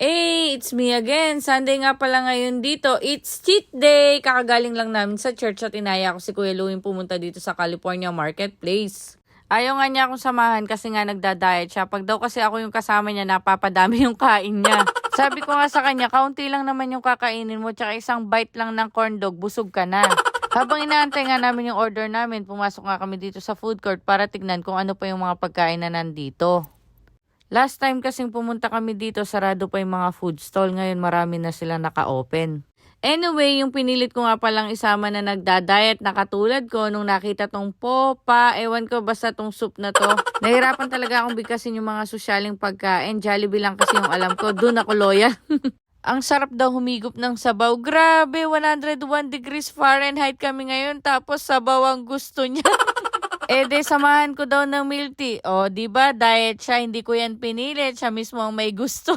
Hey, it's me again. Sunday nga pala ngayon dito. It's cheat day. Kakagaling lang namin sa church at inaya ko si Kuya Louie pumunta dito sa California Marketplace. Ayaw nga niya akong samahan kasi nga nagda-diet siya. Pag daw kasi ako yung kasama niya, napapadami yung kain niya. Sabi ko nga sa kanya, kaunti lang naman yung kakainin mo, tsaka isang bite lang ng corn dog, busog ka na. Habang inaantay nga namin yung order namin, pumasok nga kami dito sa food court para tignan kung ano pa yung mga pagkain na nandito. Last time kasing pumunta kami dito, sarado pa yung mga food stall. Ngayon marami na sila naka-open. Anyway, yung pinilit ko nga palang isama na nagda-diet na katulad ko nung nakita tong popa, ewan ko basta tong soup na to. Nahirapan talaga akong bigkasin yung mga sosyaling pagkain. Jollibee lang kasi yung alam ko, dun ako loyal. Ang sarap daw humigop ng sabaw. Grabe, 101 degrees Fahrenheit kami ngayon tapos sabaw ang gusto niya. Samahan ko daw ng milk tea. O, diba, diet siya, hindi ko yan pinilit. Siya mismo ang may gusto.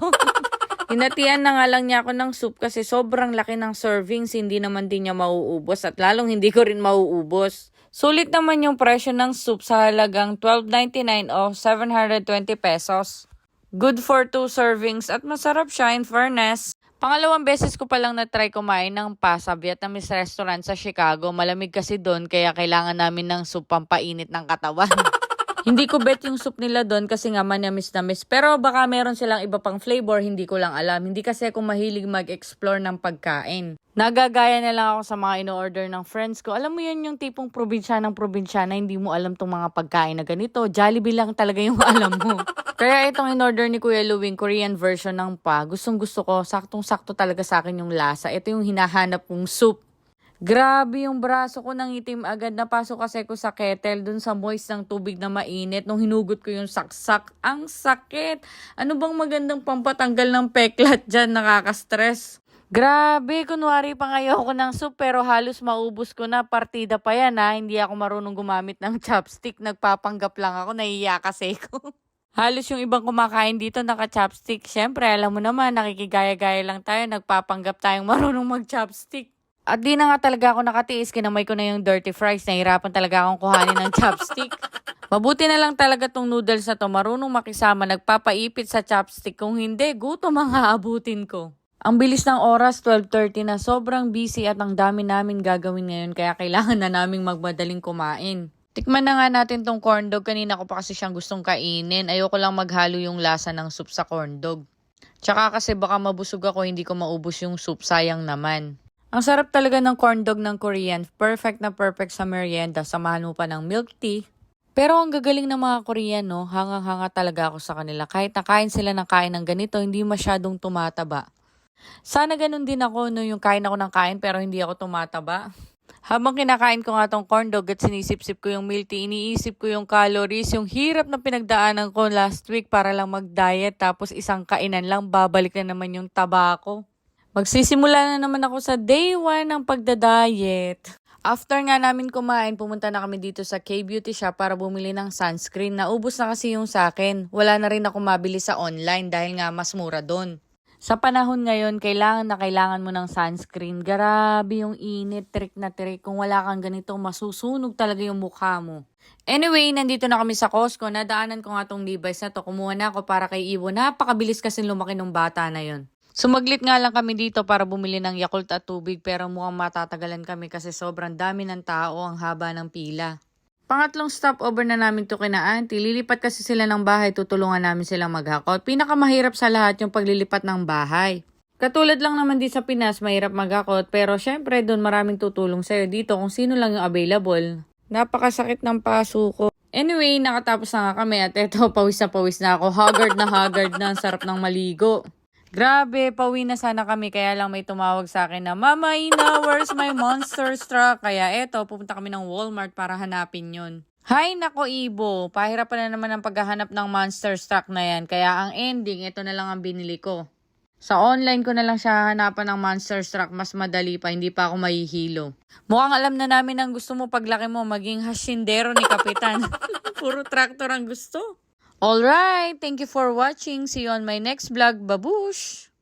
Hinatian na nga lang niya ako ng soup kasi sobrang laki ng servings. Hindi naman din niya mauubos at lalong hindi ko rin mauubos. Sulit naman yung presyo ng soup sa halagang $12.99 o 720 pesos. Good for 2 servings at masarap siya in fairness. Pangalawang beses ko palang na-try kumain ng pa sa Vietnamese restaurant sa Chicago. Malamig kasi doon kaya kailangan namin ng soup pampainit ng katawan. Hindi ko bet yung soup nila doon kasi nga manamis-namis. Pero baka meron silang iba pang flavor, hindi ko lang alam. Hindi kasi ako mahilig mag-explore ng pagkain. Nagagaya na lang ako sa mga ino-order ng friends ko. Alam mo yun yung tipong probinsya ng probinsya na hindi mo alam tong mga pagkain na ganito. Jollibee lang talaga yung alam mo. Kaya itong in-order ni Kuya Louie, Korean version ng pa, gustong gusto ko, saktong-sakto talaga sa akin yung lasa. Ito yung hinahanap kong soup. Grabe yung braso ko nang itim agad. Napasok kasi ko sa kettle dun sa moist ng tubig na mainit. Nung hinugot ko yung saksak, ang sakit. Ano bang magandang pampatanggal ng peklat dyan? Nakaka-stress. Grabe, kunwari pa ngayon ako ng soup pero halos maubos ko na. Partida pa yan ha. Hindi ako marunong gumamit ng chopstick. Nagpapanggap lang ako. Nahiya kasi ko. Halos yung ibang kumakain dito naka-chopstick. Siyempre, alam mo naman, nakikigaya-gaya lang tayo. Nagpapanggap tayong marunong mag-chopstick. At di na nga talaga ako nakatiis, kinamay ko na yung dirty fries. Nahirapan talaga akong kuhanin ng chopstick. Mabuti na lang talaga tong noodles na to. Marunong makisama, nagpapaipit sa chopstick. Kung hindi, gutom ang haabutin ko. Ang bilis ng oras, 12:30 na. Sobrang busy at ang dami namin gagawin ngayon. Kaya kailangan na naming magmadaling kumain. Tikman na nga natin tong corn dog. Kanina ko pa kasi siyang gustong kainin. Ayoko lang maghalo yung lasa ng soup sa corn dog. Tsaka kasi baka mabusog ako, hindi ko maubos yung soup. Sayang naman. Ang sarap talaga ng corn dog ng Korean. Perfect na perfect sa merienda. Samahan mo pa ng milk tea. Pero ang gagaling ng mga Korean, no? Hangang-hanga talaga ako sa kanila. Kahit nakain sila ng kain ng ganito, hindi masyadong tumataba. Sana ganun din ako, no? Yung kain ako ng kain pero hindi ako tumataba. Habang kinakain ko nga tong corn dog at sinisip-sip ko yung milk tea, iniisip ko yung calories, yung hirap na pinagdaanan ko last week para lang mag-diet. Tapos isang kainan lang, babalik na naman yung taba ko. Magsisimula na naman ako sa day 1 ng pagda-diet. After nga namin kumain, pumunta na kami dito sa K-Beauty Shop para bumili ng sunscreen. Naubos na kasi yung sa akin. Wala na rin ako mabili sa online dahil nga mas mura doon. Sa panahon ngayon, kailangan mo ng sunscreen. Grabe yung init, trick na trick. Kung wala kang ganito, masusunog talaga yung mukha mo. Anyway, nandito na kami sa Costco. Nadaanan ko nga tong Levi's na to. Kumuha na ako para kay Ivo. Napakabilis kasi lumaki ng bata na yon. Sumaglit nga lang kami dito para bumili ng Yakult at tubig pero mukhang matatagalan kami kasi sobrang dami ng tao, ang haba ng pila. Pangatlong stopover na namin to kina auntie. Lilipat kasi sila ng bahay, tutulungan namin silang maghakot. Pinakamahirap sa lahat yung paglilipat ng bahay. Katulad lang naman di sa Pinas, mahirap maghakot pero syempre doon maraming tutulong sa'yo dito kung sino lang yung available. Napakasakit ng paso ko. Anyway, nakatapos na nga kami at eto, pawis na ako. Haggard na, ang sarap ng maligo. Grabe, pauwi na sana kami kaya lang may tumawag sa akin na, Mama Ina, where's my monster truck? Kaya eto, pupunta kami ng Walmart para hanapin yun. Hay nako Ibo, pahirapan na naman ang paghahanap ng monster truck na yan. Kaya ang ending, ito na lang ang binili ko. Sa online ko na lang siya hanapan ng monster truck, mas madali pa, hindi pa ako mahihilo. Mukhang alam na namin ang gusto mo paglaki mo, maging hasyendero ni Kapitan. Puro tractor ang gusto. Alright, thank you for watching. See you on my next vlog. Babush!